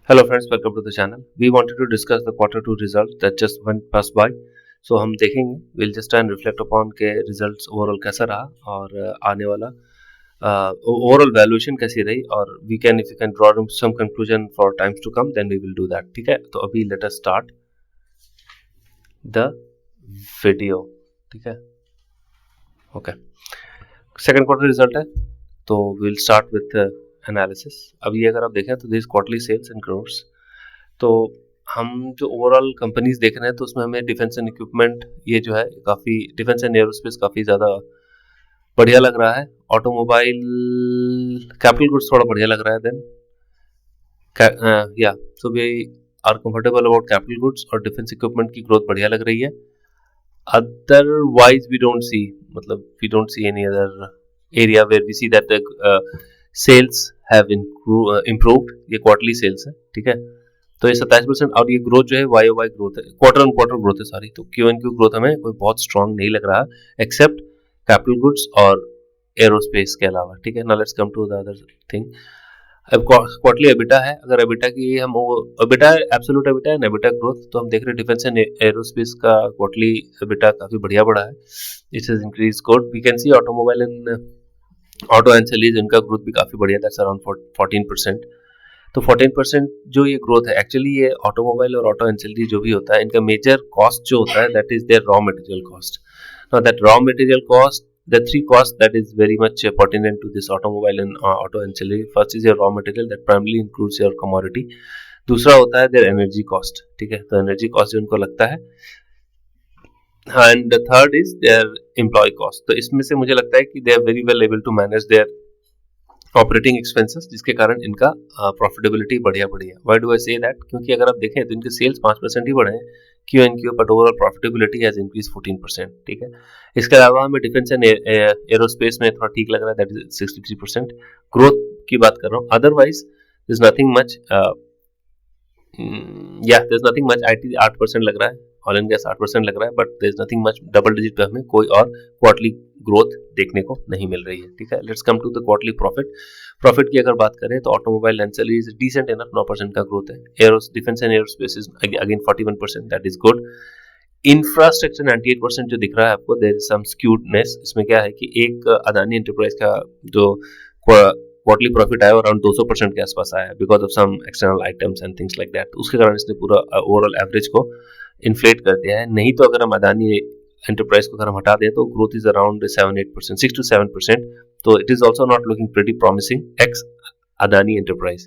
Hello friends, welcome to the channel. We wanted to discuss the quarter two results that just went past by. So हम देखेंगे, we'll just try and reflect upon के results overall कैसा रहा और आने वाला overall valuation कैसी रही और we can if you can draw some conclusion for times to come then we will do that. ठीक है, तो अभी let us start the video. ठीक है, okay. Second quarter result है, तो we'll start with एनालिसिस. अब ये अगर आप देखें तो दिस क्वार्टरली सेल्स इन करोर्स. तो हम जो ओवरऑल कंपनीज देख रहे हैं तो उसमें हमें डिफेंस एंड इक्विपमेंट ये जो है काफ़ी डिफेंस एंड एरोस्पेस काफ़ी ज़्यादा बढ़िया लग रहा है. ऑटोमोबाइल कैपिटल गुड्स थोड़ा बढ़िया लग रहा है. देन या so we are comfortable about capital goods और डिफेंस इक्विपमेंट की ग्रोथ बढ़िया लग रही है. Otherwise we don't see any other area where we see that sales have improved. ये क्वार्टरली सेल्स है, ठीक है. तो ये 27% और ये ग्रोथ जो है वाई ओ वाई ग्रोथ है, क्वार्टर ऑन क्वार्टर ग्रोथ है सॉरी. तो क्यू एन क्यू ग्रोथ हमें कोई बहुत स्ट्रांग नहीं लग रहा एक्सेप्ट कैपिटल गुड्स और एरोस्पेस के अलावा, ठीक है. Now let's come to the other thing. अब क्वार्टरली एबिटा है. अगर एबिटा की हम एबिटा एब्सोल्यूट एबिटा है, एबिटा ग्रोथ, तो हम देख रहे हैं डिफेंस एंड एरोस्पेस का क्वार्टरली एबिटा काफी बढ़िया बढ़ा है. It has increase good. We can see automobile and auto ancillaries इनका ग्रोथ भी काफ़ी बढ़िया था, अराउंड 14%. तो 14% जो ये ग्रोथ है एक्चुअली ये ऑटोमोबाइल और ऑटो एंसिलरी जो भी होता है इनका मेजर कॉस्ट जो होता है that is their raw material cost. Now that raw material cost, the three costs that is very much pertinent to this automobile and auto ancillary. First is your raw material that primarily includes your commodity. दूसरा होता है their energy cost, ठीक है. तो energy cost जो उनको लगता है, and the third is their employee cost. तो इसमें से मुझे लगता है कि they are very well able to manage their operating expenses, जिसके कारण इनका प्रॉफिटेबिलिटी बढ़िया बढ़िया. Why do I say that? क्योंकि अगर आप देखें तो इनके सेल्स 5% ही बढ़े हैं Q N Q, but overall profitability has increase 14%, ठीक है. इसके अलावा हमें डिफेंस एंड एरोस्पेस में थोड़ा ठीक लग रहा है, दैट इज 63% ग्रोथ की बात कर रहा हूँ. Otherwise there is nothing much, there is nothing much. IT 8% लग रहा है, ऑयल एंड गैस 8% लग रहा है, but there is nothing much. Double digit पे हमें कोई और क्वार्टरली ग्रोथ देखने को नहीं मिल रही है, ठीक है. Let's come to the quarterly profit की अगर बात करें तो ऑटोमोबाइल एंसिलरीज डिसेंट इनफ 9% का ग्रोथ है. Arrows defence and aerospace is again 41%, that is good. Infrastructure 98% जो दिख रहा है आपको, देयर इज सम स्क्यूडनेस. इसमें क्या है कि एक अदानी एंटरप्राइज का जो क्वार्टरली प्रॉफिट आया अराउंड 200% के आसपास आया because of some external items and things like that. उसके कारण इसने पूरा ओवरऑल एवरेज को इन्फ्लेट कर दिया है. नहीं तो अगर हम अदानी एंटरप्राइज को अगर हम हटा दें तो ग्रोथ इज अराउंड 7-8%, 6 to 7%. तो it is also not looking pretty promising ex Adani enterprise.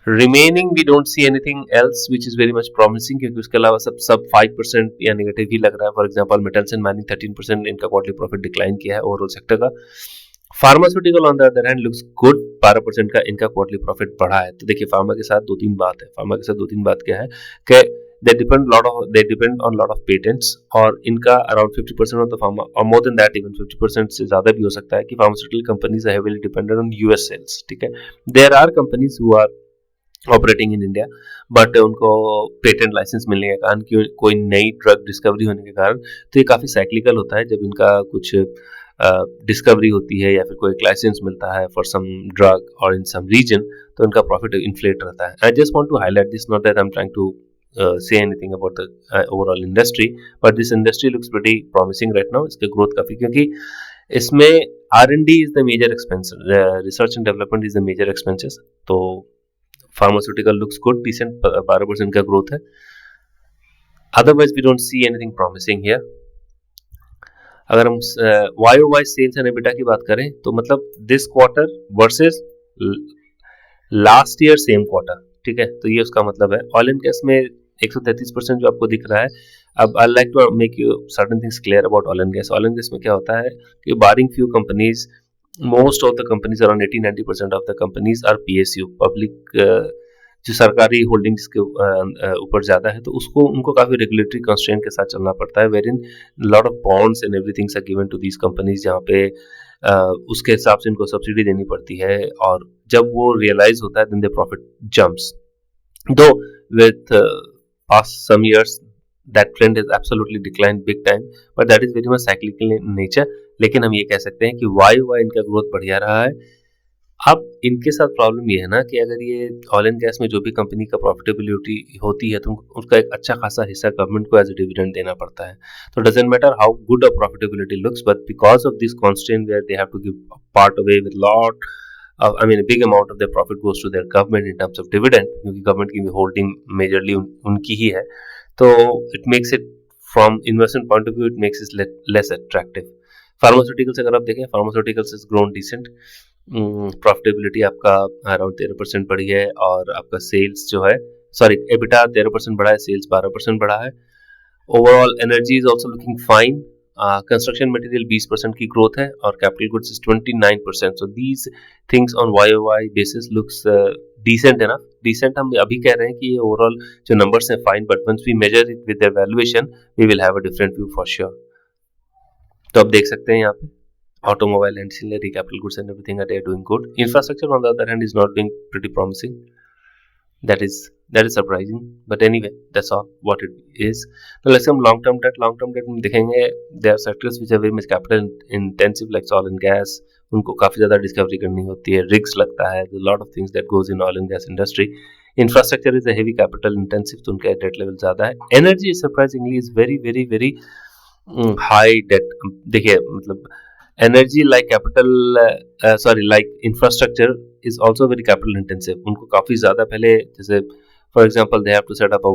Remaining we don't see anything else which is very much promising, क्योंकि उसके अलावा सब 5% या नेगेटिव ही लग रहा है. For example metals and mining 13% इनका क्वार्टरली प्रॉफिट डिक्लाइन किया है ओवरऑल सेक्टर का. Pharmaceutical on the other hand looks good, 12% का इनका क्वार्टरली प्रॉफिट बढ़ा है. तो देखिए फार्मा के साथ दो तीन बात क्या है कि they depend on lot of patents, और इनका around 50% of the pharma or more than that, even 50% से ज़्यादा भी हो सकता है कि pharmaceutical companies are heavily dependent on US sales, ठीक है. There are companies who are operating in India, but उनको पेटेंट लाइसेंस मिलने के कारण, कोई नई ड्रग डिस्कवरी होने के कारण, तो ये काफ़ी साइक्लिकल होता है. जब इनका कुछ डिस्कवरी होती है या फिर कोई लाइसेंस मिलता है फॉर सम ड्रग और इन सम रीजन, तो इनका प्रॉफिट इन्फ्लेट रहता है. I just want to highlight this, not that I am trying to say anything about the overall industry, but this industry looks pretty promising right now. इसके growth काफ़ी, क्योंकि इसमें R&D is the major expense, research and development is the major expenses. तो pharmaceutical looks good, decent 12% का growth है. Otherwise we don't see anything promising here. अगर हम YOY sales and EBITDA की बात करें तो मतलब this quarter versus last year same quarter, ठीक है. तो ये उसका मतलब है. ऑयल एंड गैस में 133% जो आपको दिख रहा है. अब I like to make you certain things clear about oil and gas. Oil and gas में क्या होता है कि barring few companies, most of the companies, around 80-90% of the companies are PSU, public, जो सरकारी होल्डिंग जिसके ऊपर ज़्यादा है, तो उसको उनको काफ़ी रेगुलेटरी कंस्ट्रेंट के साथ चलना पड़ता है, where in lot of bonds and everythings are given to these companies, जहाँ पे उसके हिसाब से इनको सब्सिडी देनी पड़ती है, और जब वो रियलाइज होता है देन द प्रॉफिट जंप्स. दो with past some years that trend has absolutely declined big time, but that is very much cyclical in nature. लेकिन हम ये कह सकते हैं कि YOY इनका ग्रोथ बढ़िया रहा है. अब इनके साथ प्रॉब्लम ये है ना कि अगर ये ऑयल एंड गैस में जो भी कंपनी का प्रॉफिटेबिलिटी होती है तो उसका एक अच्छा खासा हिस्सा गवर्नमेंट को एज ए डिविडेंड देना पड़ता है. तो doesn't matter how good a profitability looks, but because of this constant where they have to give part away with lot I mean a big amount of their profit goes to their government in terms of dividend, क्योंकि government की भी holding majorly उनकी ही है. तो it makes it from investment point of view it makes it less attractive. Pharmaceuticals अगर आप देखें, pharmaceuticals is grown decent, profitability आपका अराउंड 13% बढ़ी है और आपका सेल्स जो है सॉरी एबिटा 13% बढ़ा है, सेल्स 12% बढ़ा है. Overall energy is also looking fine. Construction material 20% की ग्रोथ है और capital goods is 29%. So these things on Y basis looks decent है ना. डिसेंट हम अभी कह रहे हैं कि ये ओवरऑल जो नंबर्स हैं fine, but once we measure it with their valuation we will have a different view for sure. तो आप देख सकते हैं यहाँ पे automobile ancillary capital goods and everything are they doing good. Infrastructure on the other hand is not doing pretty promising. That is surprising, but anyway that's all what it is. Now let's come long term debt. Long term debt में देखेंगे there are sectors which are very much capital intensive like oil and gas. उनको काफी ज्यादा discovery करनी होती है, risk लगता है, a lot of things that goes in oil and gas industry. Infrastructure is a heavy capital intensive, तो उनका debt level ज्यादा है. Energy surprisingly is very high debt. देखिए मतलब energy like capital like infrastructure is also very capital intensive. उनको काफी ज्यादा पहले जैसे for example they have to set up a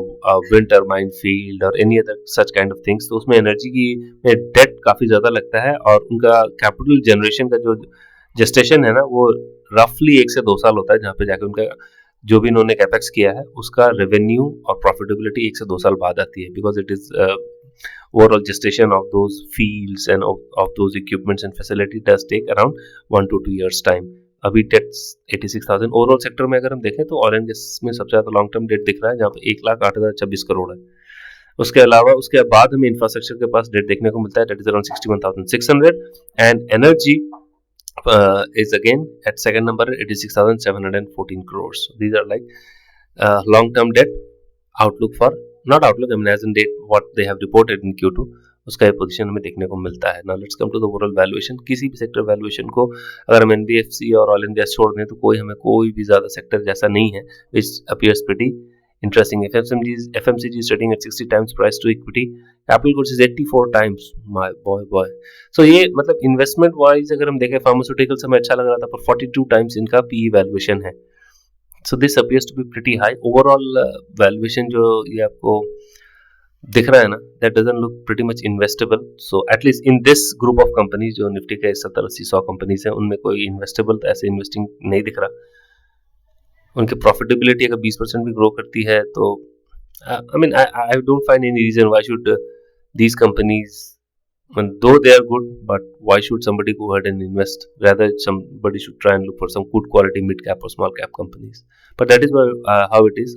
wind turbine field or any other such kind of things, तो उसमें energy की डेट काफी ज्यादा लगता है और उनका कैपिटल जनरेशन का जो जेस्टेशन है ना वो रफली 1 से 2 साल होता है, जहाँ पे जाके उनका जो भी इन्होंने कैपेक्स किया है उसका रेवेन्यू और प्रॉफिटेबिलिटी 1 से 2 साल बाद आती है, because it is overall gestation of those fields and of those equipments and facility does take around 1 to 2 years time. अभी डेट्स 86,000 ओवरऑल सेक्टर में अगर हम देखें तो ऑयल एंड गैस में सबसे ज्यादा लॉन्ग टर्म डेट दिख रहा है, जहाँ पे 1,08,024 करोड़ है. उसके अलावा उसके बाद हमें इंफ्रास्ट्रक्चर के पास डेट देखने को मिलता है, debt is around 61,600 and energy is again at second number 86,714 crores. So these are like long term debt outlook for not outlook, I mean as in date what they have reported in Q2, उसका ये position हमें देखने को मिलता है. Now let's come to the overall valuation. किसी भी sector valuation को अगर हम NBFC और ऑयल एंड गैस छोड़ दें तो कोई भी ज्यादा सेक्टर जैसा नहीं है which appears pretty interesting. FMCG is trading at 60 times price to equity. Capital goods is 84 times. My boy. So ये मतलब इन्वेस्टमेंट वाइज अगर हम देखें फार्मास्यूटिकल्स हमें अच्छा लग रहा था, पर 42 टाइम्स इनका PE वैल्यूएशन है. So this appears to be pretty high. Overall valuation जो ये आपको दिख रहा है ना, that doesn't look pretty much investable. So at least in this group of companies जो निफ्टी के 70-80-100 कंपनीज हैं उनमें कोई इन्वेस्टेबल ऐसे इन्वेस्टिंग नहीं दिख रहा. उनकी प्रॉफिटेबिलिटी अगर 20% भी ग्रो करती है तो I mean I don't find any reason why should these companies, though they are good, but why should somebody go ahead and invest? Rather somebody should try and look for some good quality mid cap or small cap companies. But that is how it is.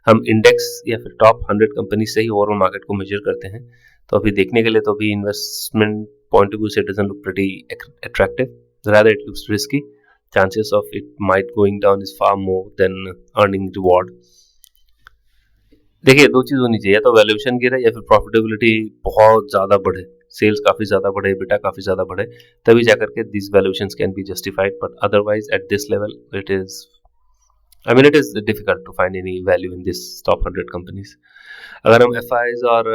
हम index या फिर top 100 company से ही overall market को major करते हैं, तो अभी देखने के लिए तो अभी इन्वेस्टमेंट पॉइंट ऑफ व्यू से doesn't look pretty attractive, rather it looks risky. Chances of it might going down is far more than earning reward. देखिए दो चीज होनी चाहिए, तो वैल्यूएशन गिरे या फिर प्रॉफिटेबिलिटी बहुत ज्यादा बढ़े, सेल्स काफी ज्यादा बढ़े, बेटा काफी ज्यादा बढ़े, तभी जाकर के this valuations can be justified. But otherwise at this level it is difficult to find any value in this top 100 companies. अगर हम एफआईज और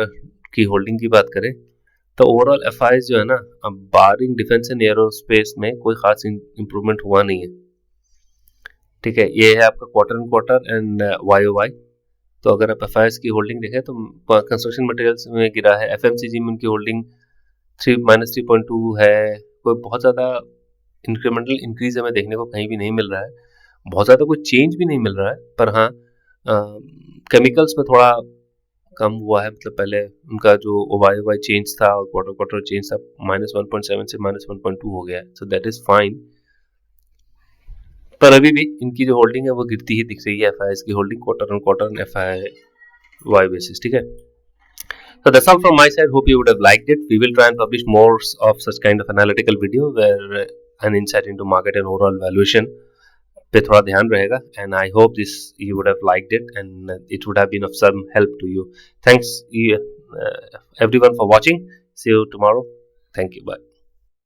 की होल्डिंग की बात करें तो ओवरऑल एफआईज जो है ना, अब बारिंग डिफेंस एंड एरोस्पेस में कोई खास इंप्रूवमेंट हुआ नहीं है. ठीक है, ये है आपका quarter and quarter and YOY. तो अगर आप एफआईएस की होल्डिंग देखें तो कंस्ट्रक्शन मटेरियल्स में गिरा है, एफएमसीजी में उनकी होल्डिंग -3.2 है. कोई बहुत ज़्यादा इंक्रीमेंटल इंक्रीज हमें देखने को कहीं भी नहीं मिल रहा है, बहुत ज़्यादा कोई चेंज भी नहीं मिल रहा है. पर हाँ केमिकल्स में थोड़ा कम हुआ है, मतलब पहले उनका जो YOY चेंज था और क्वार्टर चेंज था -1.7 से -1.2 हो गया है. So that is fine. पर अभी भी इनकी जो होल्डिंग है वो गिरती ही दिख रही है, एफआईएस की holding quarter on quarter and FIY basis. ठीक है, so that's all from my side. Hope you would have liked it. We will try and publish more of such kind of analytical video where an insight into market and overall valuation पे थोड़ा ध्यान रहेगा, and I hope this you would have liked it and it would have been of some help to you. Thanks everyone for watching. See you tomorrow. Thank you. Bye.